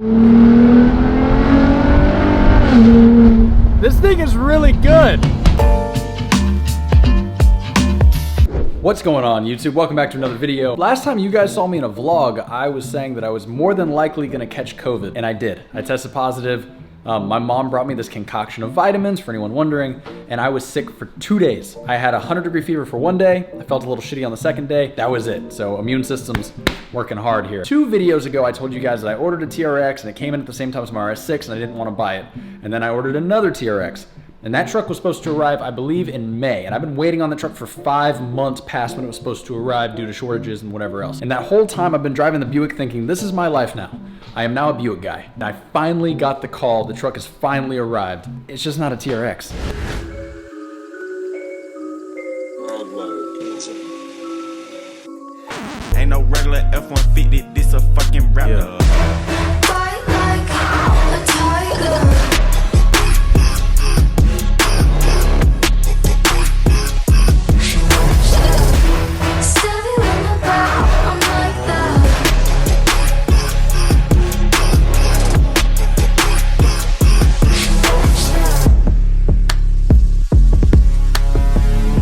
This thing is really good. What's going on, YouTube? Welcome back to another video. Last time you guys saw me in a vlog, I was saying that I was more than likely gonna catch COVID, and I did. I tested positive. My mom brought me this concoction of vitamins, for anyone wondering, and I was sick for 2 days. I had a 100-degree fever for 1 day. I felt a little shitty on the second day. That was it. So immune system's working hard here. 2 videos ago, I told you guys that I ordered a TRX and it came in at the same time as my RS6 and I didn't want to buy it. And then I ordered another TRX. And that truck was supposed to arrive, I believe, in May. And I've been waiting on the truck for 5 months past when it was supposed to arrive due to shortages and whatever else. And that whole time I've been driving the Buick thinking, this is my life now. I am now a Buick guy. And I finally got the call. The truck has finally arrived. It's just not a TRX. Ain't no regular F-150, this a fucking Raptor.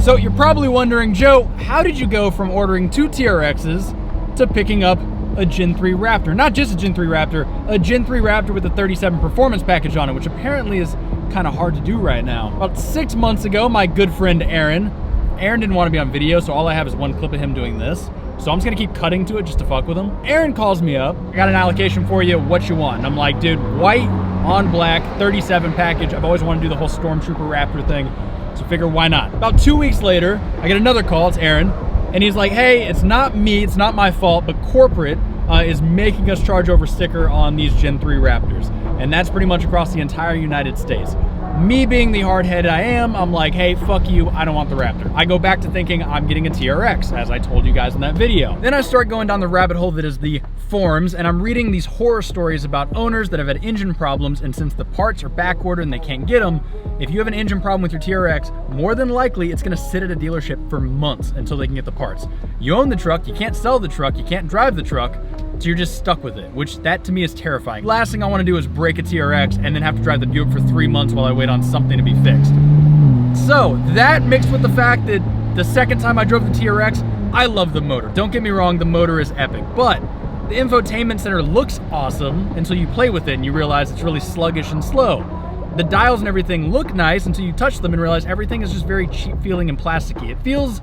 So you're probably wondering, Joe, how did you go from ordering 2 TRXs to picking up a Gen 3 Raptor? Not just a Gen 3 Raptor, a Gen 3 Raptor with a 37 performance package on it, which apparently is kind of hard to do right now. About 6 months ago, my good friend Aaron didn't want to be on video, so all I have is one clip of him doing this. So I'm just gonna keep cutting to it just to fuck with him. Aaron calls me up, I got an allocation for you, what you want? And I'm like, dude, white on black, 37 package. I've always wanted to do the whole Stormtrooper Raptor thing. So figure, why not? About 2 weeks later, I get another call, it's Aaron, and he's like, hey, it's not me, it's not my fault, but corporate is making us charge over sticker on these Gen 3 Raptors. And that's pretty much across the entire United States. Me being the hard-headed I am, I'm like, hey, fuck you, I don't want the Raptor. I go back to thinking I'm getting a TRX, as I told you guys in that video. Then I start going down the rabbit hole that is the forums, and I'm reading these horror stories about owners that have had engine problems, and since the parts are backordered and they can't get them, if you have an engine problem with your TRX, more than likely it's gonna sit at a dealership for months until they can get the parts. You own the truck, you can't sell the truck, you can't drive the truck, so you're just stuck with it, which that to me is terrifying. Last thing I wanna do is break a TRX and then have to drive the Buick for 3 months while I wait on something to be fixed. So that mixed with the fact that the second time I drove the TRX, I love the motor. Don't get me wrong, the motor is epic, but the Infotainment Center looks awesome until you play with it and you realize it's really sluggish and slow. The dials and everything look nice until you touch them and realize everything is just very cheap feeling and plasticky. It feels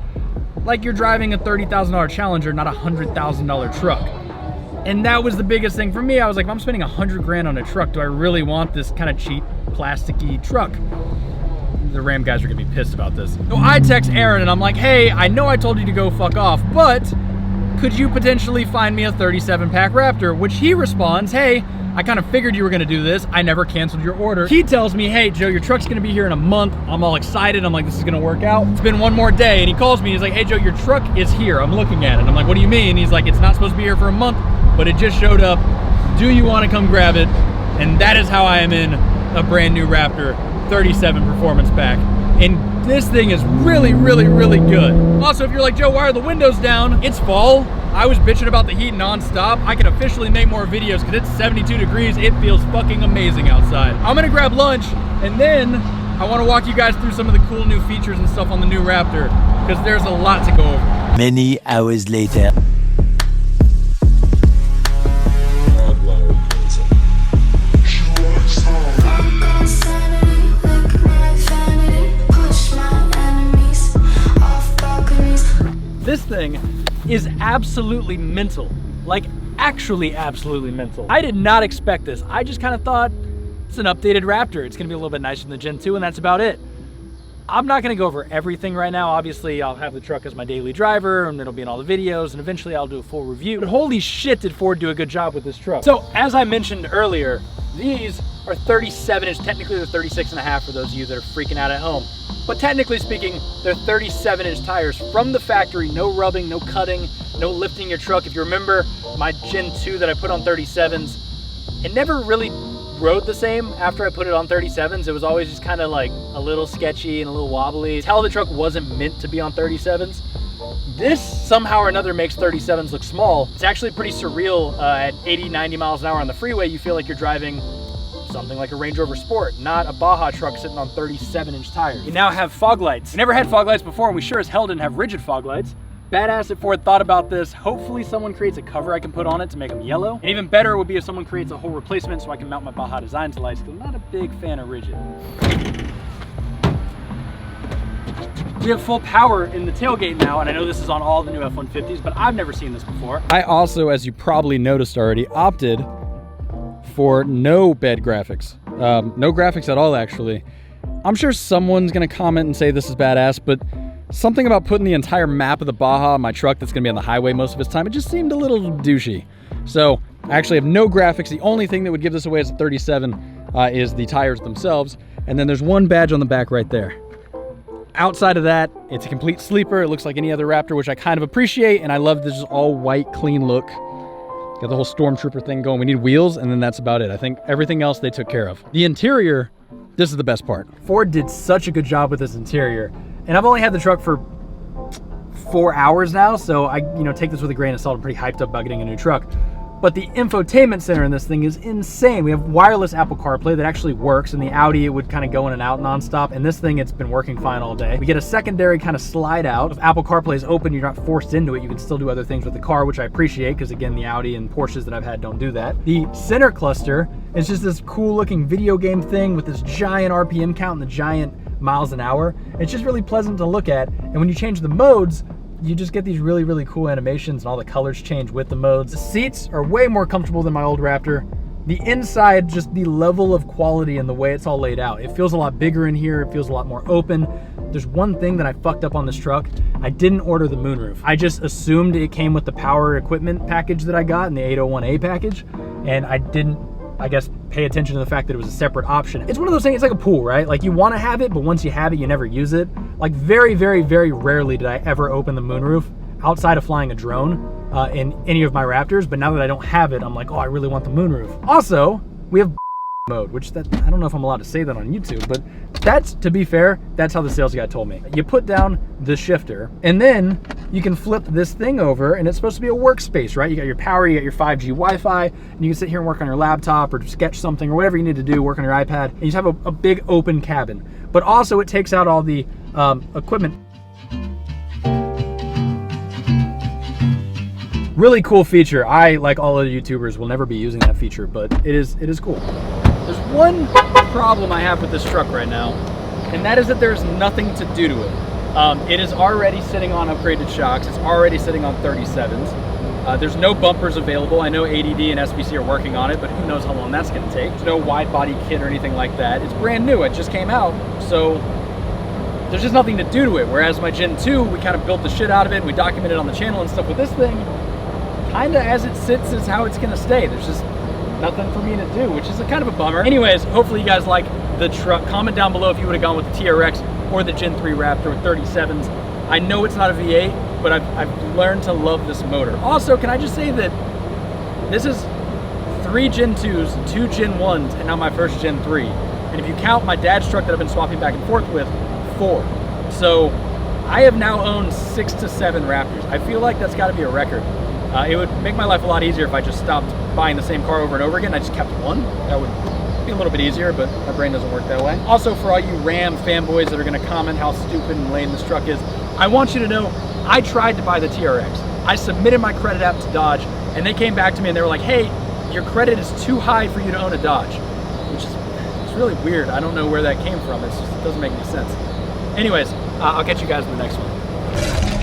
like you're driving a $30,000 Challenger, not a $100,000 truck. And that was the biggest thing for me. I was like, if I'm spending 100 grand on a truck, do I really want this kind of cheap, plasticky truck? The Ram guys are gonna be pissed about this. So I text Aaron and I'm like, hey, I know I told you to go fuck off, but could you potentially find me a 37 pack Raptor? Which he responds, hey, I kind of figured you were gonna do this. I never canceled your order. He tells me, hey, Joe, your truck's gonna be here in a month. I'm all excited. I'm like, this is gonna work out. It's been one more day. And he calls me, he's like, hey, Joe, your truck is here. I'm looking at it. I'm like, what do you mean? He's like, it's not supposed to be here for a month, but it just showed up. Do you wanna come grab it? And that is how I am in a brand new Raptor 37 performance pack. And this thing is really, really, really good. Also, if you're like, Joe, why are the windows down? It's fall. I was bitching about the heat nonstop. I can officially make more videos because it's 72 degrees. It feels fucking amazing outside. I'm gonna grab lunch and then I wanna walk you guys through some of the cool new features and stuff on the new Raptor because there's a lot to go over. Many hours later. This thing is absolutely mental. Like, actually absolutely mental. I did not expect this. I just kind of thought it's an updated Raptor. It's gonna be a little bit nicer than the Gen 2 and that's about it. I'm not gonna go over everything right now. Obviously, I'll have the truck as my daily driver and it'll be in all the videos and eventually I'll do a full review. But holy shit, did Ford do a good job with this truck. So, as I mentioned earlier, these are 37 inch, technically they're 36 and a half for those of you that are freaking out at home. But technically speaking, they're 37 inch tires from the factory, no rubbing, no cutting, no lifting your truck. If you remember my Gen 2 that I put on 37s, it never really rode the same after I put it on 37s. It was always just kind of like a little sketchy and a little wobbly. Tell the truck wasn't meant to be on 37s. This somehow or another makes 37s look small. It's actually pretty surreal. At 80, 90 miles an hour on the freeway, you feel like you're driving something like a Range Rover Sport, not a Baja truck sitting on 37-inch tires. You now have fog lights. We never had fog lights before, and we sure as hell didn't have rigid fog lights. Badass that Ford thought about this. Hopefully someone creates a cover I can put on it to make them yellow. And even better would be if someone creates a whole replacement so I can mount my Baja Designs lights, because I'm not a big fan of rigid. We have full power in the tailgate now, and I know this is on all the new F-150s, but I've never seen this before. I also, as you probably noticed already, opted for no bed graphics. No graphics at all, actually. I'm sure someone's gonna comment and say this is badass, but something about putting the entire map of the Baja on my truck that's gonna be on the highway most of its time, it just seemed a little douchey. So I actually have no graphics. The only thing that would give this away as a 37 is the tires themselves. And then there's one badge on the back right there. Outside of that, it's a complete sleeper. It looks like any other Raptor, which I kind of appreciate, and I love this all white, clean look. Got the whole Stormtrooper thing going. We need wheels, and then that's about it. I think everything else they took care of. The interior, this is the best part. Ford did such a good job with this interior, and I've only had the truck for 4 hours now, so I take this with a grain of salt. I'm pretty hyped up about getting a new truck. But the infotainment center in this thing is insane. We have wireless Apple CarPlay that actually works. In the Audi, it would kind of go in and out nonstop. In this thing, it's been working fine all day. We get a secondary kind of slide out. If Apple CarPlay is open, you're not forced into it. You can still do other things with the car, which I appreciate, because again, the Audi and Porsches that I've had don't do that. The center cluster is just this cool looking video game thing with this giant RPM count and the giant miles an hour. It's just really pleasant to look at. And when you change the modes, you just get these really, really cool animations, and all the colors change with the modes. The seats are way more comfortable than my old Raptor. The inside, just the level of quality and the way it's all laid out. It feels a lot bigger in here. It feels a lot more open. There's one thing that I fucked up on this truck. I didn't order the moonroof. I just assumed it came with the power equipment package that I got in the 801A package, and I didn't, I guess, pay attention to the fact that it was a separate option. It's one of those things, it's like a pool, right? Like you want to have it, but once you have it, you never use it. Like very, very, very rarely did I ever open the moonroof outside of flying a drone in any of my Raptors. But now that I don't have it, I'm like, oh, I really want the moonroof. Also, we have mode, which that I don't know if I'm allowed to say that on YouTube, but that's, to be fair, that's how the sales guy told me. You put down the shifter, and then you can flip this thing over, and it's supposed to be a workspace, right? You got your power, you got your 5G Wi-Fi, and you can sit here and work on your laptop or sketch something or whatever you need to do, work on your iPad, and you just have a big open cabin. But also it takes out all the equipment. Really cool feature. I, like all other YouTubers, will never be using that feature, but it is cool. There's one problem I have with this truck right now, and that is that there's nothing to do to it. It is already sitting on upgraded shocks. It's already sitting on 37s. There's no bumpers available. I know ADD and SBC are working on it, but who knows how long that's gonna take. There's no wide body kit or anything like that. It's brand new, it just came out, so there's just nothing to do to it. Whereas my Gen 2, we kind of built the shit out of it, and we documented on the channel and stuff. With this thing, kinda as it sits is how it's gonna stay. There's just nothing for me to do, which is a kind of a bummer. Anyways, hopefully you guys like the truck. Comment down below if you would have gone with the TRX or the Gen 3 Raptor with 37s. I know it's not a V8, but I've learned to love this motor. Also, can I just say that this is 3 Gen 2s, 2 Gen 1s, and now my first Gen 3. And if you count my dad's truck that I've been swapping back and forth with, 4. So I have now owned 6 to 7 Raptors. I feel like that's gotta be a record. It would make my life a lot easier if I just stopped buying the same car over and over again. I just kept one. That would be a little bit easier, but my brain doesn't work that way. Also, for all you Ram fanboys that are gonna comment how stupid and lame this truck is, I want you to know, I tried to buy the TRX. I submitted my credit app to Dodge, and they came back to me and they were like, hey, your credit is too high for you to own a Dodge, which is it's really weird. I don't know where that came from. It doesn't make any sense. Anyways, I'll catch you guys in the next one.